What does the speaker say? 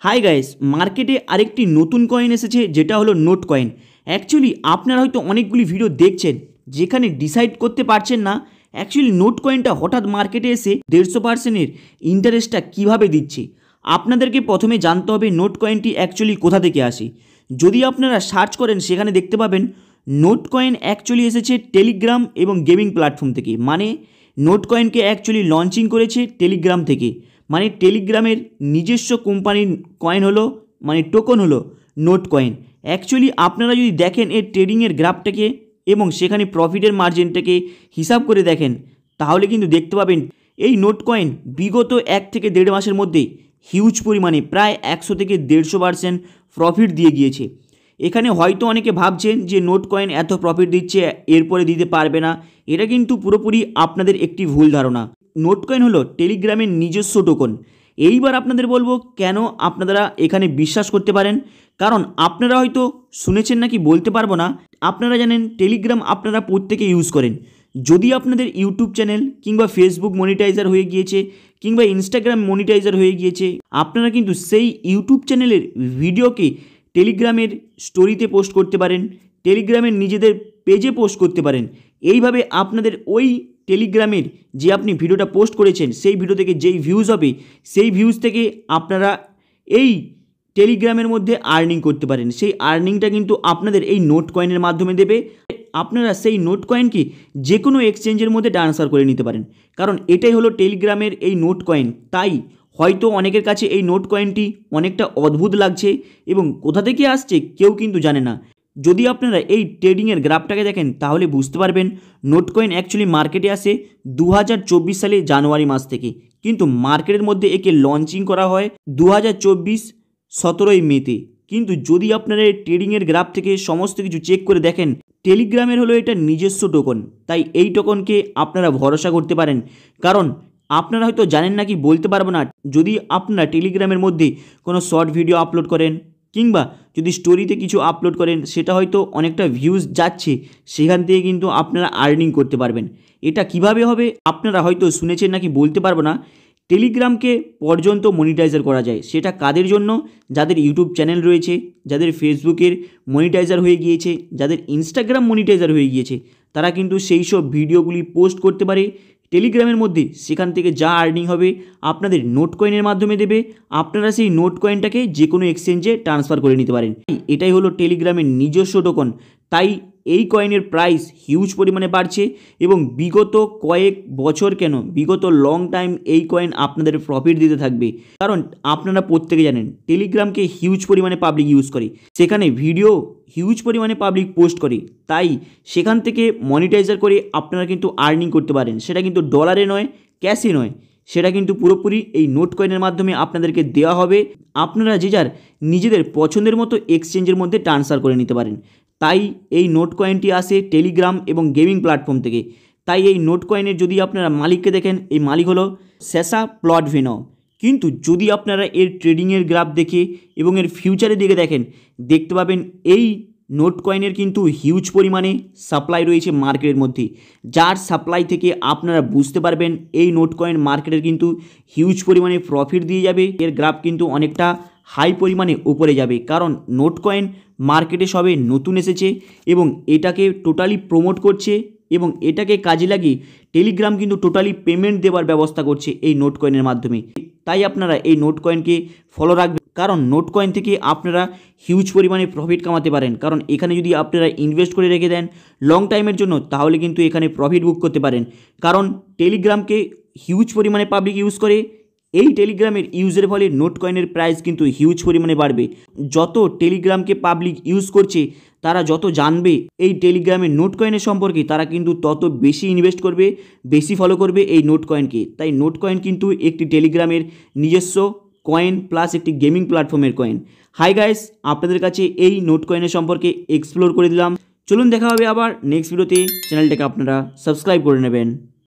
Hi guys, মার্কেটে আরেকটি নতুন কয়েন এসেছে যেটা হলো নোট কয়েন। অ্যাকচুয়ালি আপনারা হয়তো অনেকগুলি ভিডিও দেখছেন যেখানে ডিসাইড করতে পারছেন না অ্যাকচুয়ালি নোট কয়েনটা হঠাৎ মার্কেটে এসে 150%-এর ইন্টারেস্টটা কীভাবে দিচ্ছে। আপনাদেরকে প্রথমে জানতে হবে নোট কয়েনটি অ্যাকচুয়ালি কোথা থেকে আসে। যদি আপনারা সার্চ করেন সেখানে দেখতে পাবেন নোট কয়েন অ্যাকচুয়ালি এসেছে টেলিগ্রাম এবং গেমিং প্ল্যাটফর্ম থেকে। মানে নোট কয়েনকে অ্যাকচুয়ালি লঞ্চিং করেছে টেলিগ্রাম থেকে। মানে টেলিগ্রামের নিজস্ব কোম্পানির কয়েন হলো, মানে টোকন হলো নোট কয়েন। অ্যাকচুয়ালি আপনারা যদি দেখেন এর ট্রেডিংয়ের গ্রাফটাকে এবং সেখানে প্রফিটের মার্জিনটাকে হিসাব করে দেখেন তাহলে কিন্তু দেখতে পাবেন এই নোট কয়েন বিগত 1 থেকে 1.5 মাসের মধ্যে হিউজ পরিমাণে প্রায় 100 থেকে 150% প্রফিট দিয়ে গিয়েছে। এখানে হয়তো অনেকে ভাবছেন যে নোট কয়েন এত প্রফিট দিচ্ছে এরপরে দিতে পারবে না, এটা কিন্তু পুরোপুরি আপনাদের একটি ভুল ধারণা। নোট কয়েন হলো টেলিগ্রামের নিজস্ব টোকন। এইবার আপনাদের বলবো কেন আপনারা এখানে বিশ্বাস করতে পারেন, কারণ আপনারা হয়তো শুনেছেন নাকি বলতে পারবো না। আপনারা জানেন টেলিগ্রাম আপনারা প্রত্যেকে ইউজ করেন। যদি আপনাদের ইউটিউব চ্যানেল কিংবা ফেসবুক মনিটাইজার হয়ে গিয়েছে কিংবা ইনস্টাগ্রাম মনিটাইজার হয়ে গিয়েছে, আপনারা কিন্তু সেই ইউটিউব চ্যানেলের ভিডিওকে টেলিগ্রামের স্টোরিতে পোস্ট করতে পারেন, টেলিগ্রামের নিজেদের পেজে পোস্ট করতে পারেন। এইভাবে আপনাদের ওই টেলিগ্রামের যে আপনি ভিডিওটা পোস্ট করেছেন সেই ভিডিও থেকে যেই ভিউজ হবে সেই ভিউজ থেকে আপনারা এই টেলিগ্রামের মধ্যে আর্নিং করতে পারেন। সেই আর্নিংটা কিন্তু আপনাদের এই নোট কয়েনের মাধ্যমে দেবে। আপনারা সেই নোট কয়েনকে যে কোনো এক্সচেঞ্জের মধ্যে ট্রান্সফার করে নিতে পারেন, কারণ এটাই হলো টেলিগ্রামের এই নোট কয়েন। তাই হয়তো অনেকের কাছে এই নোট কয়েনটি অনেকটা অদ্ভুত লাগছে এবং কোথা থেকে আসছে কেউ কিন্তু জানে না। যদি আপনারা এই ট্রেডিংয়ের গ্রাফটাকে দেখেন তাহলে বুঝতে পারবেন নোট কয়েন অ্যাকচুয়ালি মার্কেটে আসে 2024 সালে জানুয়ারি মাস থেকে, কিন্তু মার্কেটের মধ্যে একে লঞ্চিং করা হয় 2024 17ই মেতে। কিন্তু যদি আপনারা এই ট্রেডিংয়ের গ্রাফ থেকে সমস্ত কিছু চেক করে দেখেন টেলিগ্রামের হলো এটা নিজস্ব টোকন, তাই এই টোকনকে আপনারা ভরসা করতে পারেন। কারণ আপনারা হয়তো জানেন না কি বলতে পারবো না, যদি আপনারা টেলিগ্রামের মধ্যে কোনো শর্ট ভিডিও আপলোড করেন কিংবা যদি স্টোরিতে কিছু আপলোড করেন সেটা হয়তো অনেকটা ভিউজ যাচ্ছে, সেখান থেকে কিন্তু আপনারা আর্নিং করতে পারবেন। এটা কিভাবে হবে আপনারা হয়তো শুনেছেন নাকি বলতে পারবো না। টেলিগ্রামকে পর্যন্ত মনিটাইজার করা যায়, সেটা কাদের জন্য? যাদের ইউটিউব চ্যানেল রয়েছে, যাদের ফেসবুকের মনিটাইজার হয়ে গিয়েছে, যাদের ইনস্টাগ্রাম মনিটাইজার হয়ে গিয়েছে, তারা কিন্তু সেই সব ভিডিওগুলি পোস্ট করতে পারে টেলিগ্রামের মধ্যে। সেখান থেকে যা আর্নিং হবে আপনাদের নোট কয়েনের মাধ্যমে দেবে, আপনারা সেই নোট কয়েনটাকে যে কোনো এক্সচেঞ্জে ট্রান্সফার করে নিতে পারেন। এটাই হলো টেলিগ্রামের নিজস্ব টোকন। তাই এই কয়েনের প্রাইস হিউজ পরিমাণে বাড়ছে এবং বিগত কয়েক বছর কেন বিগত লং টাইম এই কয়েন আপনাদের প্রফিট দিতে থাকবে। কারণ আপনারা প্রত্যেকে জানেন টেলিগ্রামকে হিউজ পরিমাণে পাবলিক ইউজ করে, সেখানে ভিডিও হিউজ পরিমাণে পাবলিক পোস্ট করে, তাই সেখান থেকে মনিটাইজার করে আপনারা কিন্তু আর্নিং করতে পারেন। সেটা কিন্তু ডলারে নয়, ক্যাশে নয়, সেটা কিন্তু পুরোপুরি এই নোট কয়েনের মাধ্যমে আপনাদেরকে দেওয়া হবে। আপনারা যে যার নিজেদের পছন্দের মতো এক্সচেঞ্জের মধ্যে ট্রান্সফার করে নিতে পারেন। তাই এই নোট কয়েনটি আসে টেলিগ্রাম এবং গেমিং প্ল্যাটফর্ম থেকে। তাই এই নোট কয়েনের যদি আপনারা মালিককে দেখেন, এই মালিক হলো সেসা প্লটভেনভ। কিন্তু যদি আপনারা এর ট্রেডিংয়ের গ্রাফ দেখে এবং এর ফিউচারের দিকে দেখেন দেখতে পাবেন এই নোট কয়েনের কিন্তু হিউজ পরিমাণে সাপ্লাই রয়েছে মার্কেটের মধ্যে, যার সাপ্লাই থেকে আপনারা বুঝতে পারবেন এই নোট কয়েন মার্কেটের কিন্তু হিউজ পরিমাণে প্রফিট দিয়ে যাবে। এর গ্রাফ কিন্তু অনেকটা হাই পরিমাণে উপরে যাবে, কারণ নোট কয়েন মার্কেটে সবে নতুন এসেছে এবং এটাকে টোটালি প্রমোট করছে এবং এটাকে কাজে লাগিয়ে টেলিগ্রাম কিন্তু টোটালি পেমেন্ট দেওয়ার ব্যবস্থা করছে এই নোট কয়েনের মাধ্যমে। তাই আপনারা এই নোট কয়েনকে ফলো রাখবেন, কারণ নোট কয়েন থেকে আপনারা হিউজ পরিমাণে প্রফিট কামাতে পারেন। কারণ এখানে যদি আপনারা ইনভেস্ট করে রেখে দেন লং টাইমের জন্য তাহলে কিন্তু এখানে প্রফিট বুক করতে পারেন। কারণ টেলিগ্রামকে হিউজ পরিমাণে পাবলিক ইউজ করে, এই টেলিগ্রামের ইউজের ফলে নোট কয়েনের প্রাইস কিন্তু হিউজ পরিমাণে বাড়বে। যত টেলিগ্রামকে পাবলিক ইউজ করছে তারা যত জানবে এই টেলিগ্রামের নোট কয়েনের সম্পর্কে, তারা কিন্তু তত বেশি ইনভেস্ট করবে, বেশি ফলো করবে এই নোট কয়েনকে। তাই নোট কয়েন কিন্তু একটি টেলিগ্রামের নিজস্ব কয়েন প্লাস একটি গেমিং প্ল্যাটফর্মের কয়েন। হাই গাইস, আপনাদের কাছে এই নোট কয়েনের সম্পর্কে এক্সপ্লোর করে দিলাম। চলুন দেখা হবে আবার নেক্সট ভিডিওতে। চ্যানেলটাকে আপনারা সাবস্ক্রাইব করে নেবেন।